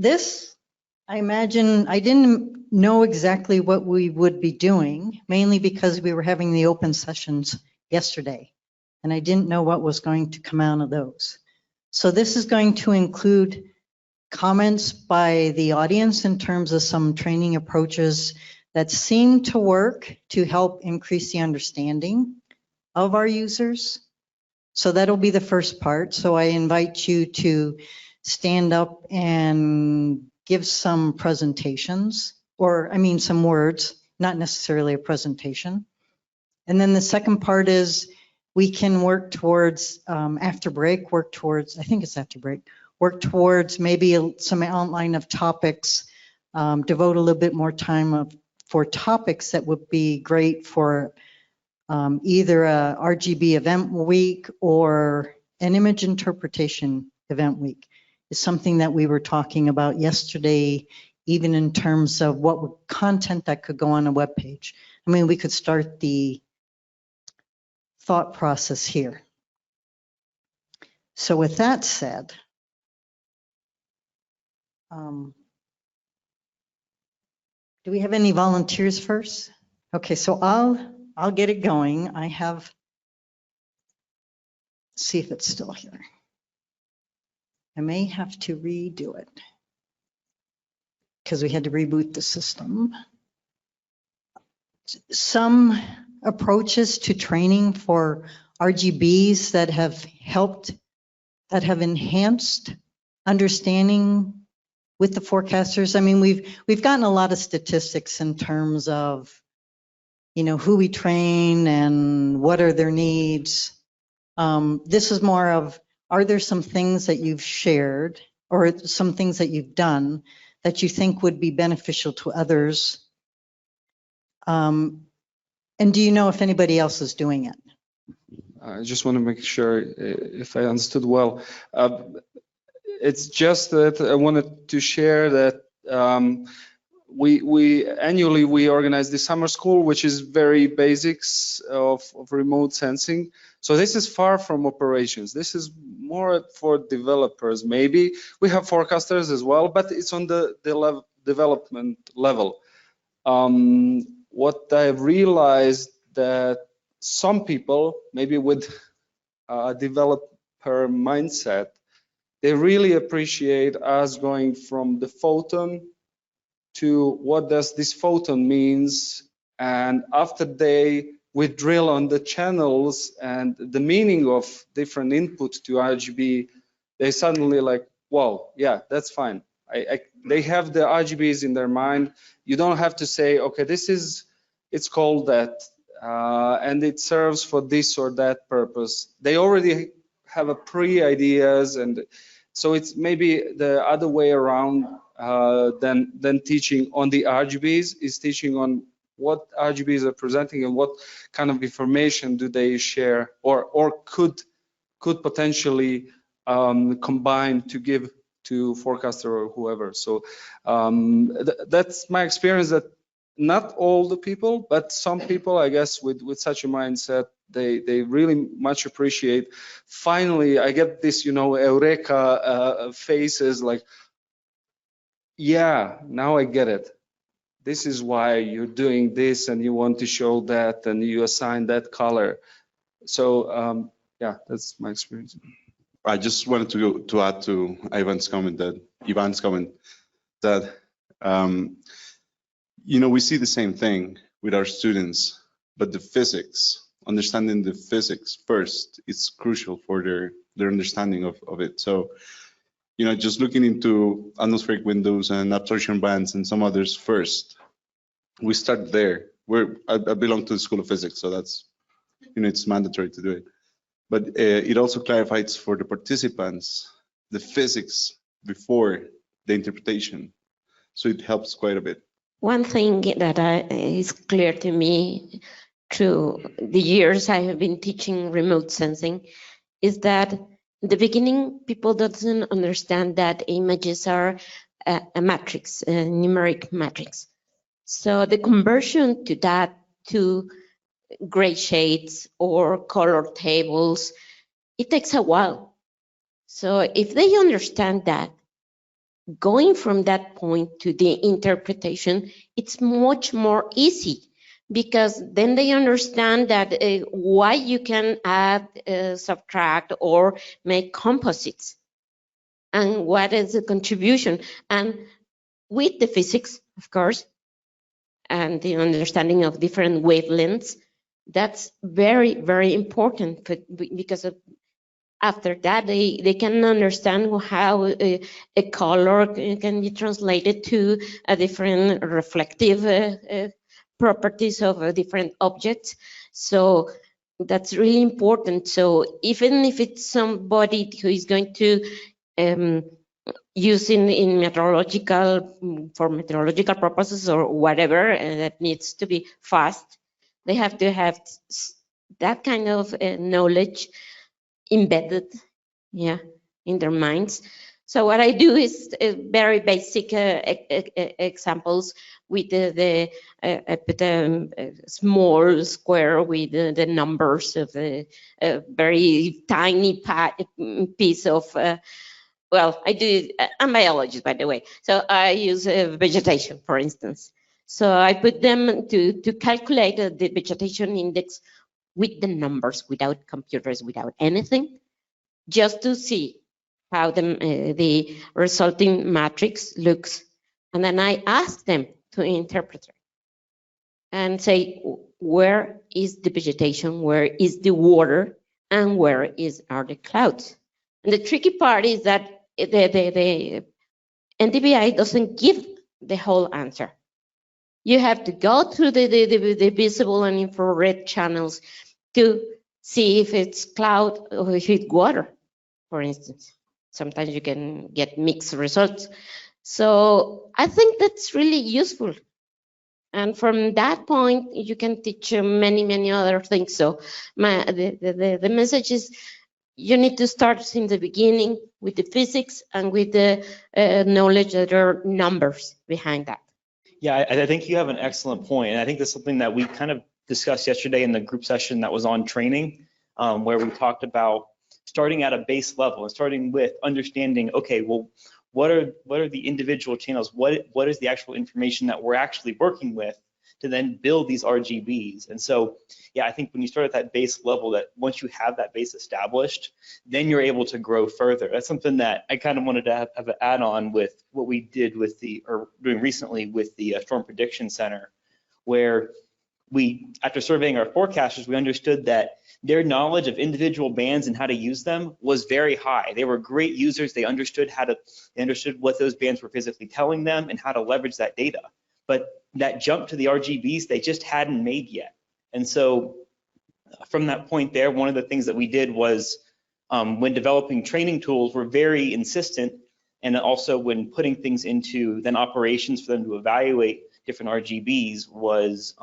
this, I imagine, I didn't know exactly what we would be doing, mainly because we were having the open sessions yesterday, and I didn't know what was going to come out of those. So this is going to include comments by the audience in terms of some training approaches that seem to work to help increase the understanding of our users. So that'll be the first part. So I invite you to stand up and give some presentations, or I mean some words, not necessarily a presentation. And then the second part is we can work towards, after break, work towards maybe some outline of topics, devote a little bit more time for topics that would be great for either a RGB event week or an image interpretation event week. Is something that we were talking about yesterday, even in terms of what content that could go on a web page. I mean, we could start the thought process here. So with that said, do we have any volunteers first? Okay, so I'll get it going. See if it's still here. I may have to redo it because we had to reboot the system. Some approaches to training for RGBs that have enhanced understanding with the forecasters. I mean, we've gotten a lot of statistics in terms of, you know, who we train and what are their needs. This is more of, are there some things that you've shared or some things that you've done that you think would be beneficial to others? And do you know if anybody else is doing it? I just want to make sure if I understood well. It's just that I wanted to share that we annually organize the summer school, which is very basics of remote sensing. So this is far from operations. This is more for developers. Maybe we have forecasters as well, but it's on the development level. What I've realized that some people, maybe with a developer mindset, they really appreciate us going from the photon to what does this photon means, and after we drill on the channels and the meaning of different input to RGB, they suddenly like, wow, yeah, that's fine. They have the RGBs in their mind. You don't have to say, okay, it's called that, and it serves for this or that purpose. They already have a pre-ideas, and so it's maybe the other way around than teaching on the RGBs, is teaching on what RGBs are presenting and what kind of information do they share or could potentially combine to give to forecaster or whoever. So that's my experience, that not all the people, but some people, I guess, with such a mindset, they really much appreciate. Finally, I get this, you know, eureka faces, like, yeah, now I get it. This is why you're doing this, and you want to show that, and you assign that color. So yeah, that's my experience. I just wanted to add to Ivan's comment that you know, we see the same thing with our students, but the physics, understanding the physics first, is crucial for their understanding of it. So, you know, just looking into atmospheric windows and absorption bands and some others first, we start there. I belong to the School of Physics, so that's, you know, it's mandatory to do it. But it also clarifies for the participants the physics before the interpretation, so it helps quite a bit. One thing that is clear to me through the years I have been teaching remote sensing is that in the beginning, people doesn't understand that images are a matrix, a numeric matrix. So the conversion to that, to gray shades or color tables, it takes a while. So if they understand that, going from that point to the interpretation, it's much more easy, because then they understand that why you can add, subtract, or make composites, and what is the contribution. And with the physics, of course, and the understanding of different wavelengths, that's very, very important, because after that, they can understand how a color can be translated to a different reflective properties of different objects. So that's really important. So even if it's somebody who is going to use in for meteorological purposes or whatever, that needs to be fast, they have to have that kind of knowledge embedded, yeah, in their minds. So what I do is very basic examples with I put a small square with the numbers of a very tiny piece of, well, I'm biologist, by the way, so I use vegetation, for instance. So I put them to calculate the vegetation index with the numbers, without computers, without anything, just to see how the resulting matrix looks. And then I ask them to interpret it and say, where is the vegetation, where is the water, and where are the clouds? And the tricky part is that the NDVI doesn't give the whole answer. You have to go through the visible and infrared channels to see if it's cloud or if it's water, for instance. Sometimes you can get mixed results. So I think that's really useful. And from that point, you can teach many, many other things. So the message is, you need to start in the beginning with the physics and with the knowledge that there are numbers behind that. Yeah, I think you have an excellent point. And I think that's something that we kind of discussed yesterday in the group session that was on training, where we talked about starting at a base level and starting with understanding, okay, well, what are the individual channels? What is the actual information that we're actually working with to then build these RGBs? And so, yeah, I think when you start at that base level, that once you have that base established, then you're able to grow further. That's something that I kind of wanted to have an add-on with what we did with doing recently with the Storm Prediction Center, where after surveying our forecasters, we understood that their knowledge of individual bands and how to use them was very high. They were great users. They understood what those bands were physically telling them and how to leverage that data. But that jump to the RGBs, they just hadn't made yet. And so from that point there, one of the things that we did was when developing training tools, we're very insistent, and also when putting things into then operations for them to evaluate different RGBs, was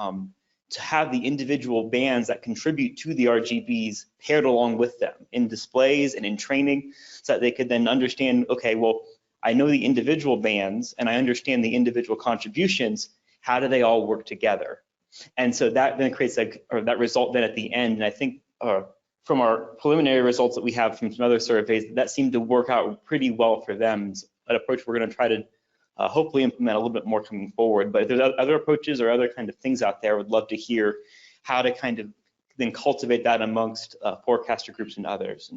to have the individual bands that contribute to the RGBs paired along with them in displays and in training, so that they could then understand, okay, well, I know the individual bands and I understand the individual contributions. How do they all work together? And so that then creates that result then at the end. And I think from our preliminary results that we have from some other surveys, that seemed to work out pretty well for them. It's an approach we're going to try to hopefully implement a little bit more coming forward. But if there's other approaches or other kind of things out there, I would love to hear how to kind of then cultivate that amongst forecaster groups and others.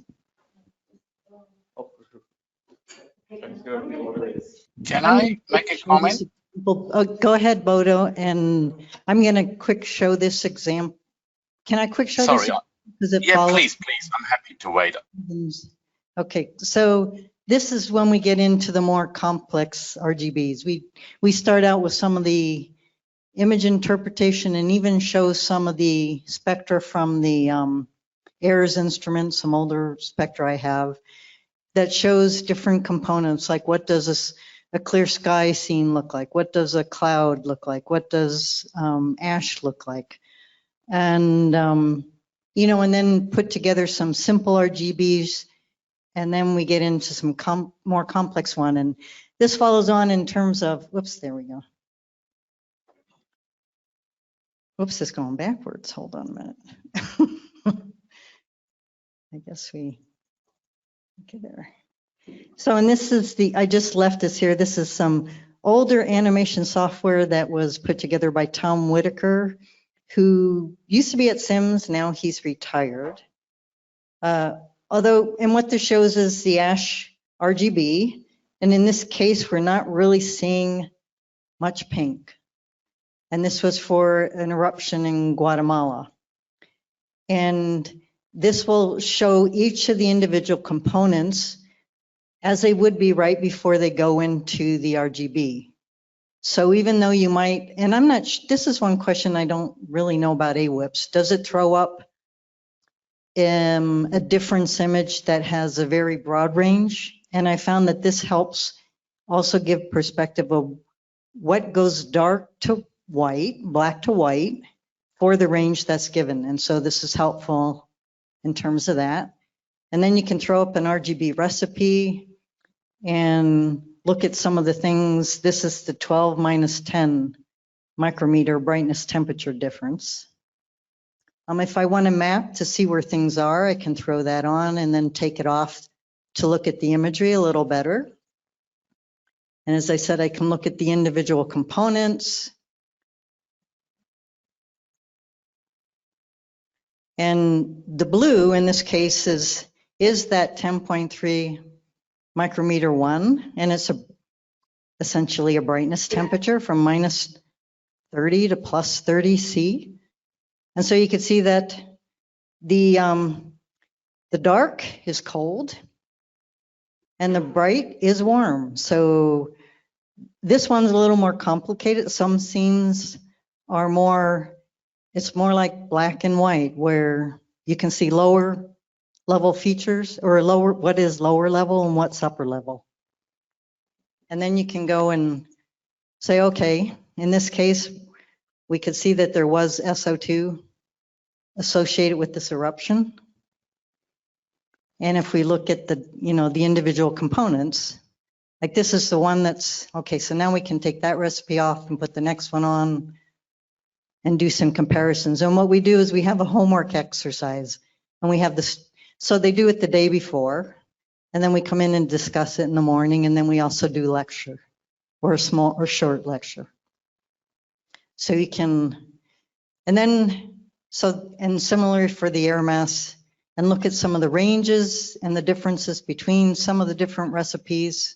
Can I make a comment? Go ahead, Bodo, and I'm going to quick show this example. Can I quick show this? Yeah, please, I'm happy to wait. Okay, so this is when we get into the more complex RGBs. We start out with some of the image interpretation and even show some of the spectra from the AIRS instrument, some older spectra I have, that shows different components, like what does a clear sky scene look like? What does a cloud look like? What does ash look like? And, you know, and then put together some simple RGBs, and then we get into some more complex one. And this follows on in terms of, whoops, there we go. Whoops, it's going backwards. Hold on a minute. I guess okay there. So, and this is I just left this here. This is some older animation software that was put together by Tom Whitaker, who used to be at Sims, now he's retired. Although, and what this shows is the ash RGB, and in this case, we're not really seeing much pink. And this was for an eruption in Guatemala. And this will show each of the individual components as they would be right before they go into the RGB. So even though you might, and I'm not, this is one question I don't really know about AWIPS. Does it throw up a difference image that has a very broad range? And I found that this helps also give perspective of what goes dark to white, black to white, for the range that's given. And so this is helpful in terms of that. And then you can throw up an RGB recipe and look at some of the things. This is the 12 minus 10 micrometer brightness temperature difference. If I want to map to see where things are, I can throw that on and then take it off to look at the imagery a little better. And as I said, I can look at the individual components. And the blue in this case is that 10.3 micrometer 1, and it's essentially a brightness temperature from minus 30 to plus 30 C. And so you can see that the dark is cold and the bright is warm. So this one's a little more complicated. Some scenes are more, it's more like black and white, where you can see lower level features, or lower, what is lower level and what's upper level. And then you can go and say, okay, in this case, we could see that there was SO2 associated with this eruption. And if we look at the, the individual components, like this is the one that's, okay, so now we can take that recipe off and put the next one on and do some comparisons. And what we do is we have a homework exercise, and we have this, so they do it the day before, and then we come in and discuss it in the morning, and then we also do lecture, or a small or short lecture. So you can, and then, so, and similar for the air mass, and look at some of the ranges and the differences between some of the different recipes.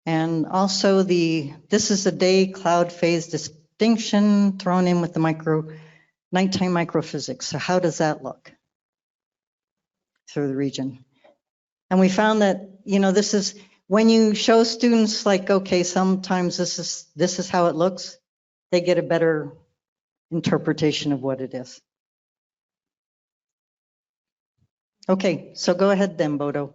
And also this is the day cloud phase distinction thrown in with the nighttime microphysics. So how does that look through the region? And we found that, this is when you show students like, okay, sometimes this is how it looks, they get a better interpretation of what it is. Okay, so go ahead then, Bodo.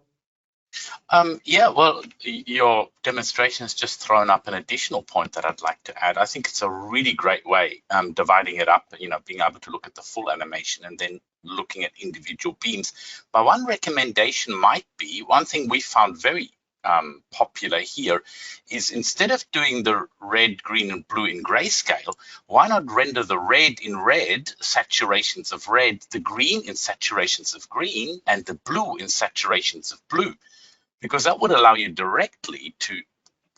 Yeah, well, your demonstration has just thrown up an additional point that I'd like to add. I think it's a really great way, dividing it up, being able to look at the full animation and then looking at individual beams. But one recommendation might be, one thing we found very popular here is, instead of doing the red, green, and blue in grayscale, why not render the red in red, saturations of red, the green in saturations of green, and the blue in saturations of blue? Because that would allow you directly to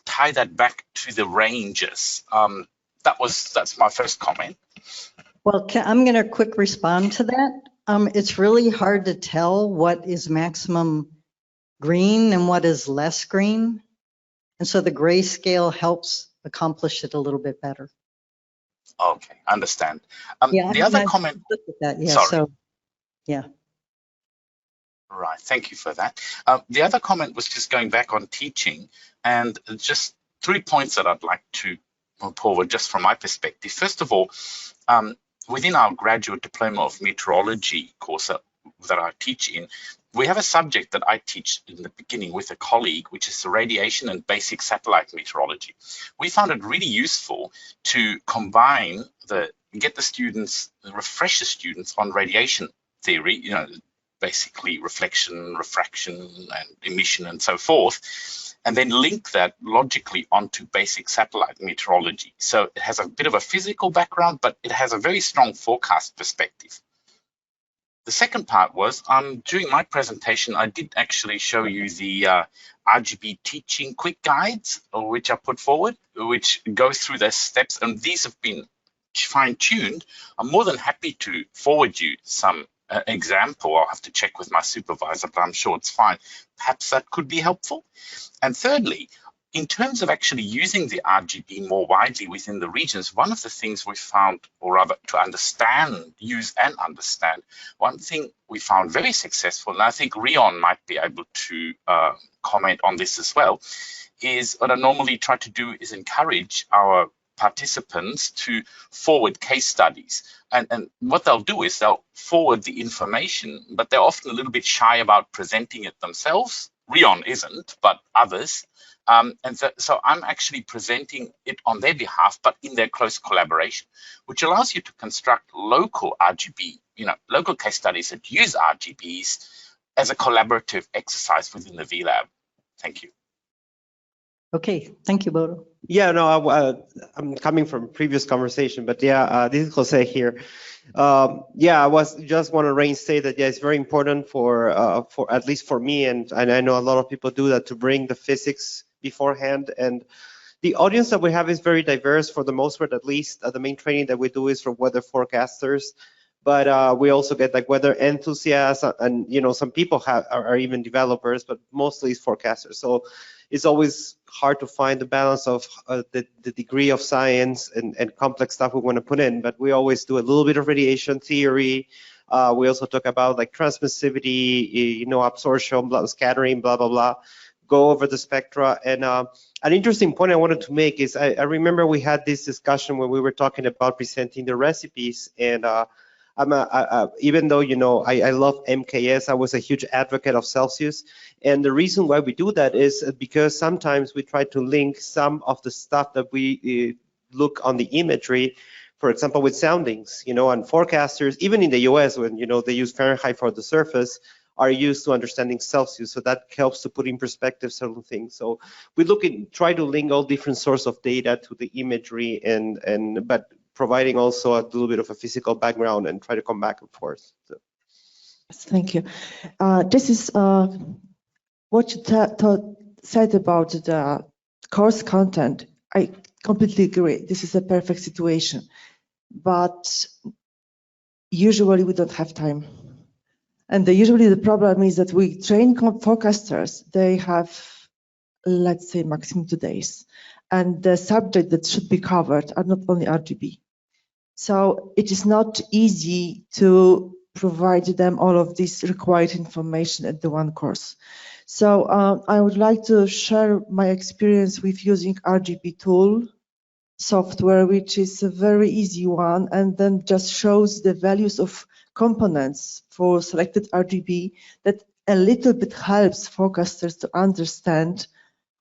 tie that back to the ranges. That's my first comment. Well, I'm going to quick respond to that. It's really hard to tell what is maximum green and what is less green. And so the grayscale helps accomplish it a little bit better. Okay, understand. Yeah, the other comment. That, yeah, sorry. So, yeah. Right, thank you for that. The other comment was just going back on teaching, and just 3 points that I'd like to put forward just from my perspective. First of all, within our graduate diploma of meteorology course that I teach in, we have a subject that I teach in the beginning with a colleague, which is the radiation and basic satellite meteorology. We found it really useful to combine get the students, refresh the students on radiation theory, basically reflection, refraction, and emission and so forth, and then link that logically onto basic satellite meteorology. So it has a bit of a physical background, but it has a very strong forecast perspective. The second part was, during my presentation, I did actually show you the RGB teaching quick guides, which I put forward, which go through the steps, and these have been fine-tuned. I'm more than happy to forward you some example. I'll have to check with my supervisor, but I'm sure it's fine. Perhaps that could be helpful. And thirdly, in terms of actually using the RGB more widely within the regions, one of the things we found, or rather to understand, use and understand, one thing we found very successful, and I think Rion might be able to comment on this as well, is what I normally try to do is encourage our participants to forward case studies. And what they'll do is they'll forward the information, but they're often a little bit shy about presenting it themselves. Rion isn't, but others. And so I'm actually presenting it on their behalf, but in their close collaboration, which allows you to construct local RGB, local case studies that use RGBs as a collaborative exercise within the VLab. Thank you. Okay, thank you, Bodo. Yeah, no, I'm coming from previous conversation, but yeah, this is Jose here. Yeah, I was just want to reinstate that. Yeah, it's very important for at least for me, and I know a lot of people do that, to bring the physics beforehand. And the audience that we have is very diverse for the most part. At least the main training that we do is for weather forecasters, but we also get like weather enthusiasts, and some people are even developers, but mostly it's forecasters. So it's always hard to find the balance of the degree of science and complex stuff we want to put in, but we always do a little bit of radiation theory. We also talk about like transmissivity, absorption, scattering, blah, blah, blah, go over the spectra. And an interesting point I wanted to make is I remember we had this discussion when we were talking about presenting the recipes, and even though I love MKS, I was a huge advocate of Celsius, and the reason why we do that is because sometimes we try to link some of the stuff that we look on the imagery, for example, with soundings, and forecasters, even in the US, when they use Fahrenheit for the surface, are used to understanding Celsius, so that helps to put in perspective certain things. So we try to link all different sources of data to the imagery, but providing also a little bit of a physical background and try to come back and forth. So. Thank you. This is what you said about the course content. I completely agree. This is a perfect situation, but usually we don't have time. And usually the problem is that we train forecasters. They have, let's say, maximum 2 days. And the subject that should be covered are not only RGB. So it is not easy to provide them all of this required information at the one course. So I would like to share my experience with using RGB tool software, which is a very easy one, and then just shows the values of components for selected RGB that a little bit helps forecasters to understand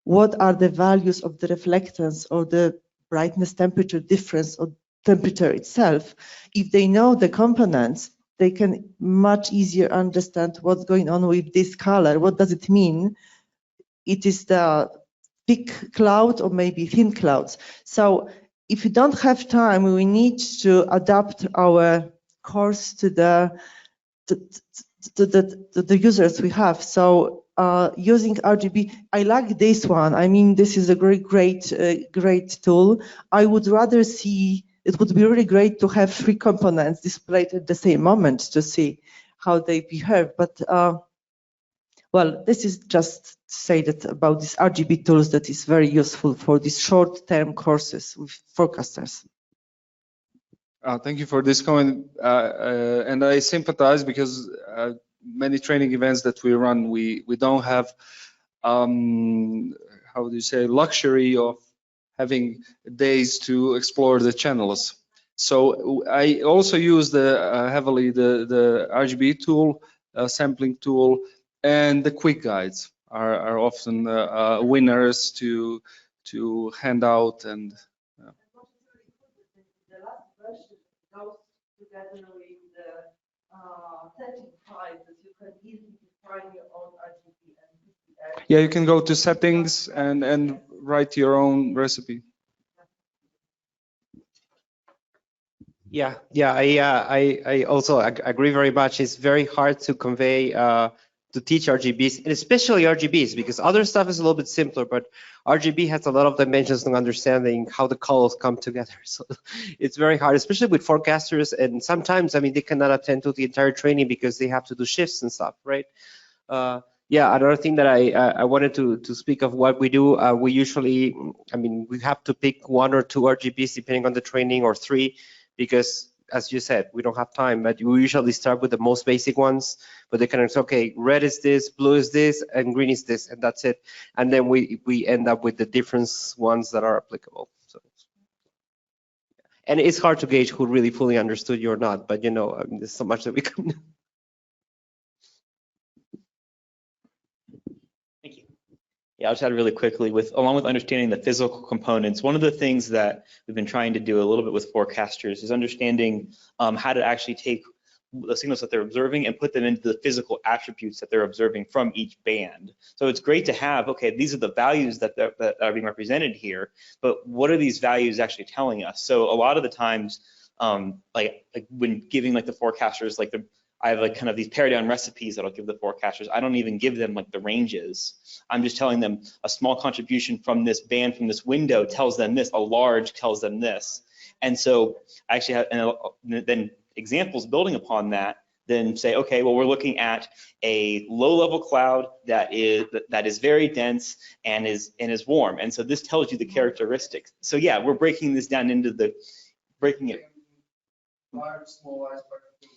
what are the values of the reflectance or the brightness temperature difference or temperature itself. If they know the components, they can much easier understand what's going on with this color. What does it mean? It is the thick cloud or maybe thin clouds. So if you don't have time, we need to adapt our course to the users we have. So using RGB, I like this one. I mean, this is a great tool. I would rather see, it would be really great to have 3 components displayed at the same moment to see how they behave. But well, this is just to say that about these RGB tools that is very useful for these short-term courses with forecasters. Thank you for this comment, and I sympathize because many training events that we run, we don't have, how do you say, luxury of having days to explore the channels. So I also use heavily the RGB tool, sampling tool, and the quick guides are often winners to hand out. And the last version goes together with the that you can easily define your own RGB and Yeah, you can go to settings and write your own recipe. Yeah, I also agree very much. It's very hard to convey, to teach RGBs, and especially RGBs, because other stuff is a little bit simpler, but RGB has a lot of dimensions in understanding how the colors come together. So it's very hard, especially with forecasters, and sometimes, I mean, they cannot attend to the entire training because they have to do shifts and stuff, right? Yeah, another thing that I wanted to speak of what we do, we usually, I mean, we have to pick 1 or 2 RGBs depending on the training, or 3, because as you said, we don't have time, but we usually start with the most basic ones, but they kind of say, okay, red is this, blue is this, and green is this, and that's it. And then we end up with the different ones that are applicable. So, and it's hard to gauge who really fully understood you or not, but you know, I mean, there's so much that we can do. Thank you. Yeah, I'll just add really quickly, along with understanding the physical components, one of the things that we've been trying to do a little bit with forecasters is understanding how to actually take the signals that they're observing and put them into the physical attributes that they're observing from each band. So it's great to have, okay, these are the values that are being represented here, but what are these values actually telling us? So a lot of the times, like when giving like the forecasters, like I have like kind of these pared down recipes that I'll give the forecasters. I don't even give them like the ranges. I'm just telling them a small contribution from this band, from this window tells them this, a large tells them this. And so I actually have, and then examples building upon that, then say, okay, well, we're looking at a low level cloud that is very dense and is warm. And so this tells you the characteristics. So yeah, we're breaking this down into breaking it. Large, small, large.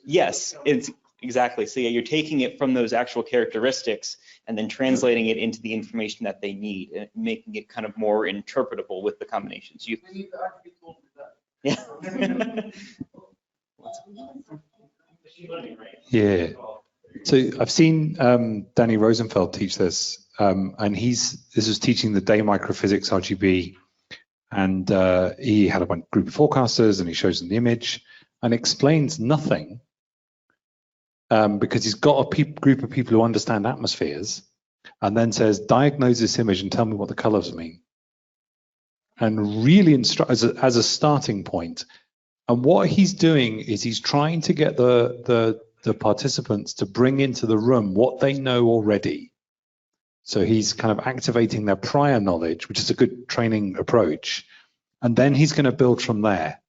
Yes, it's exactly. So yeah, you're taking it from those actual characteristics and then translating it into the information that they need and making it kind of more interpretable with the combinations. We need the RGB tool for that. Yeah. Yeah. So I've seen Danny Rosenfeld teach this, and this was teaching the day microphysics RGB, and he had a group of forecasters, and he shows them the image and explains nothing. Because he's got a group of people who understand atmospheres, and then says, diagnose this image and tell me what the colors mean. And really instruct as a starting point. And what he's doing is he's trying to get the participants to bring into the room what they know already. So he's kind of activating their prior knowledge, which is a good training approach. And then he's going to build from there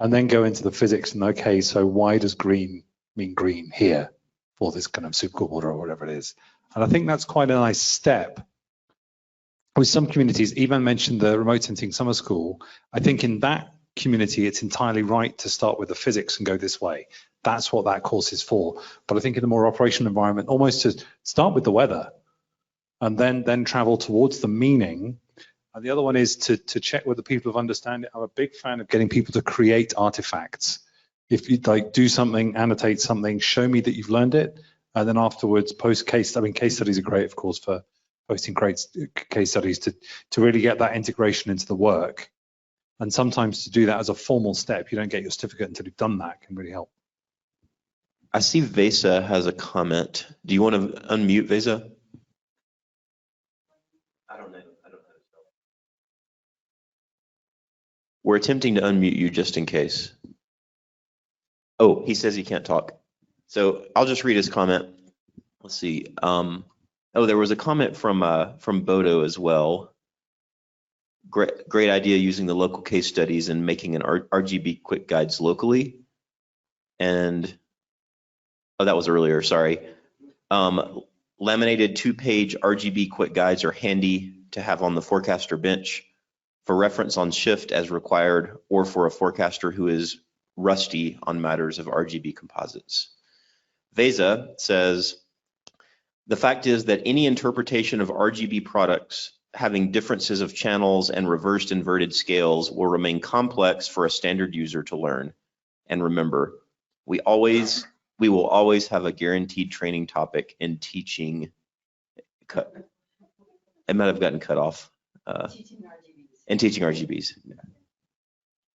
and then go into the physics and, okay, so why does green mean green here for this kind of supercooled water or whatever it is? And I think that's quite a nice step. With some communities, Ivan mentioned the remote sensing summer school. I think in that community, it's entirely right to start with the physics and go this way. That's what that course is for. But I think in a more operational environment, almost to start with the weather and then travel towards the meaning. And the other one is to check with the people who understand it. I'm a big fan of getting people to create artifacts. If you like do something, annotate something, show me that you've learned it, and then afterwards post case. I mean, case studies are great, of course, for posting great case studies to really get that integration into the work. And sometimes to do that as a formal step, you don't get your certificate until you've done that, can really help. I see Vesa has a comment. Do you want to unmute Vesa? I don't know. We're attempting to unmute you just in case. Oh, he says he can't talk. So I'll just read his comment. Let's see. Oh, there was a comment from Bodo as well. Great idea using the local case studies and making an RGB quick guides locally. And oh, that was earlier, sorry. Laminated 2-page RGB quick guides are handy to have on the forecaster bench for reference on shift as required, or for a forecaster who is rusty on matters of RGB composites. Vesa says, the fact is that any interpretation of RGB products having differences of channels and reversed inverted scales will remain complex for a standard user to learn. And remember, we will always have a guaranteed training topic in teaching. It might have gotten cut off. Teaching RGBs. And teaching RGBs. So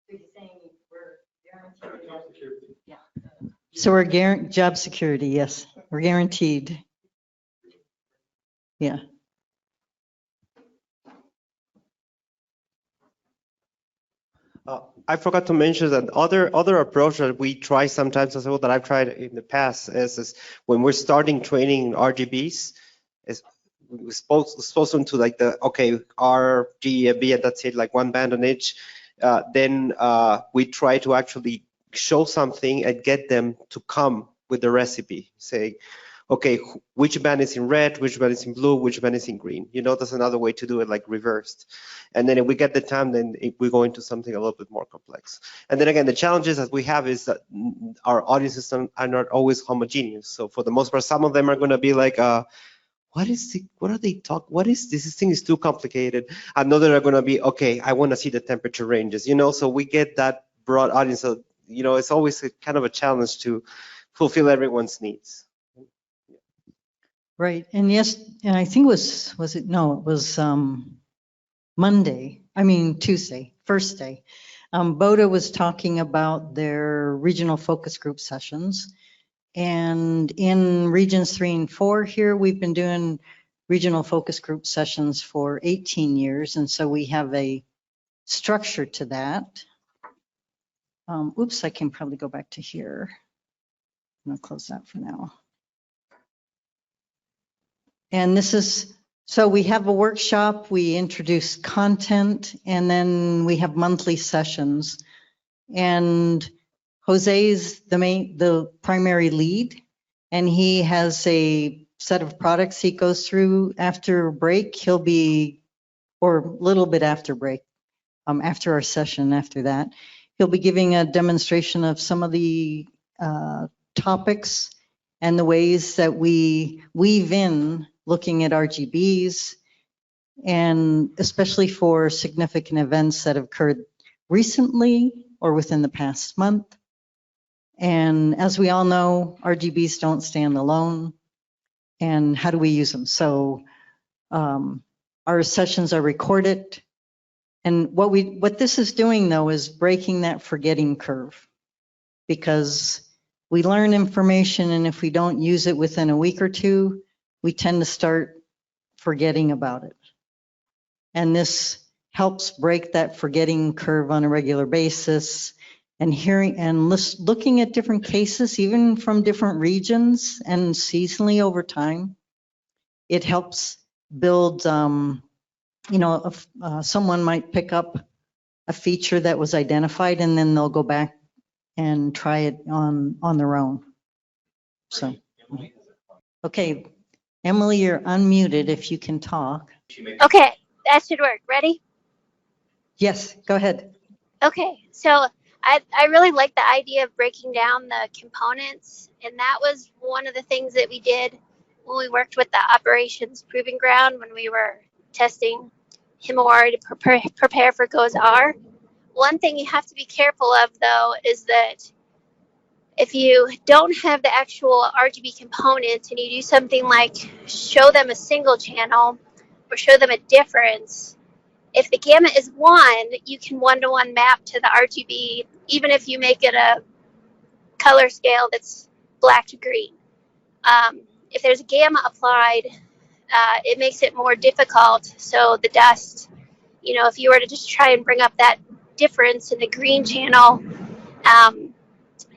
you're saying we're guaranteed. Yeah. So we're job security, yes, we're guaranteed. Yeah. I forgot to mention that other approach that we try sometimes as well, that I've tried in the past, is when we're starting training in RGBs, is we're supposed to like the, okay, RGB, and that's it, like one band on each. Then we try to actually show something and get them to come with the recipe. Say, okay, which band is in red, which band is in blue, which band is in green. You know, that's another way to do it, like reversed. And then if we get the time, then we go into something a little bit more complex. And then again, the challenges that we have is that our audiences are not always homogeneous. So for the most part, some of them are going to be like, what are they talking? What is this? This thing is too complicated. Another are going to be, okay, I want to see the temperature ranges, you know, so we get that broad audience. So, you know, it's always kind of a challenge to fulfill everyone's needs. Right. And yes, and I think it was Tuesday, first day. Boda was talking about their regional focus group sessions. And in regions 3 and 4 here, we've been doing regional focus group sessions for 18 years. And so we have a structure to that. I can probably go back to here. I'm gonna close that for now. And so we have a workshop, we introduce content, and then we have monthly sessions. And Jose's the primary lead, and he has a set of products he goes through after break. Or a little bit after break, after our session after that, he'll be giving a demonstration of some of the topics and the ways that we weave in looking at RGBs, and especially for significant events that have occurred recently or within the past month. And as we all know, RGBs don't stand alone. And how do we use them? So our sessions are recorded. And what this is doing though is breaking that forgetting curve, because we learn information, and if we don't use it within a week or two, we tend to start forgetting about it. And this helps break that forgetting curve on a regular basis, and hearing and looking at different cases, even from different regions and seasonally over time. It helps build, someone might pick up a feature that was identified, and then they'll go back and try it on their own. So, okay, Emily, you're unmuted if you can talk. Okay, that should work. Ready? Yes, go ahead. Okay, so I really like the idea of breaking down the components, and that was one of the things that we did when we worked with the operations proving ground when we were testing Himawari to prepare for GOES-R. One thing you have to be careful of, though, is that if you don't have the actual RGB components and you do something like show them a single channel or show them a difference, if the gamut is 1, you can one-to-one map to the RGB, even if you make it a color scale that's black to green. If there's a gamma applied, it makes it more difficult. So the dust, if you were to just try and bring up that difference in the green channel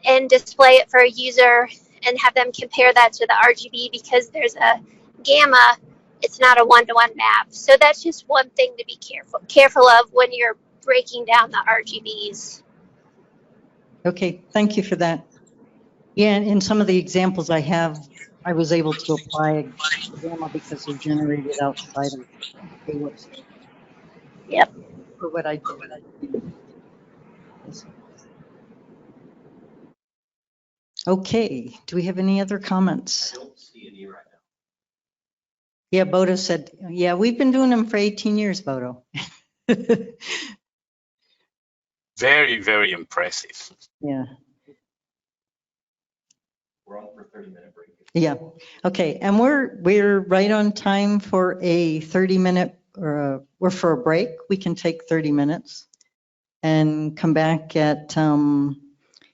and display it for a user and have them compare that to the RGB, because there's a gamma, it's not a one-to-one map. So that's just one thing to be careful of when you're breaking down the RGBs. Okay, thank you for that. Yeah, and in some of the examples I have, I was able to apply a gamma because they're generated outside of AWIPS. Yep. For what I do. Okay, do we have any other comments? I don't see any right now. Yeah, Bodo said, yeah, we've been doing them for 18 years, Bodo. Very, very impressive. Yeah. We're on for a 30-minute break. Yeah. Okay. And we're right on time for a 30-minute or for a break. We can take 30 minutes and come back at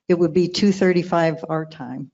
it would be 2:35 our time.